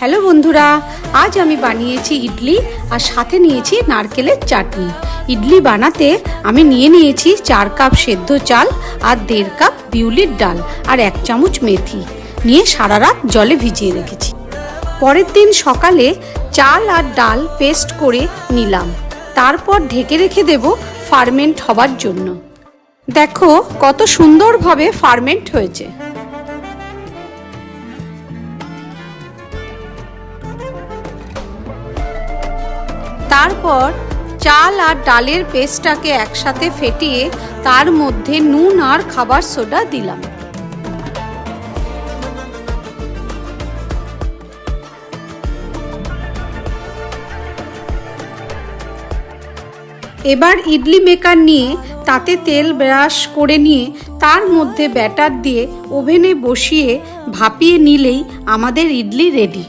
Hello বন্ধুরা, আজ আমি বানিয়েছি ইডলি আর সাথে নিয়েছি নারকেলের চাটনি। ইডলি বানাতে আমি নিয়েছি 4 কাপ সেদ্ধ চাল আর 1.5 কাপ বিউলির ডাল আর 1 চামচ মেথি নিয়ে সারা রাত জলে ভিজিয়ে রেখেছি। পরের দিন সকালে চাল আর ডাল পেস্ট করে নিলাম, তারপর ঢেকে রেখে দেব ফার্মেন্ট হবার জন্য। দেখো কত সুন্দরভাবে ফার্মেন্ট হয়েছে। তারপর চাল আর ডালের পেস্টটাকে একসাথে ফেটিয়ে তার মধ্যে নুন আর খাবার সোডা দিলাম। এবার ইডলি মেকার নিয়ে তাতে তেল ব্রাশ করে নিয়ে তার মধ্যে ব্যাটার দিয়ে ওভেনে বসিয়ে ভাপিয়ে নিলেই আমাদের ইডলি রেডি।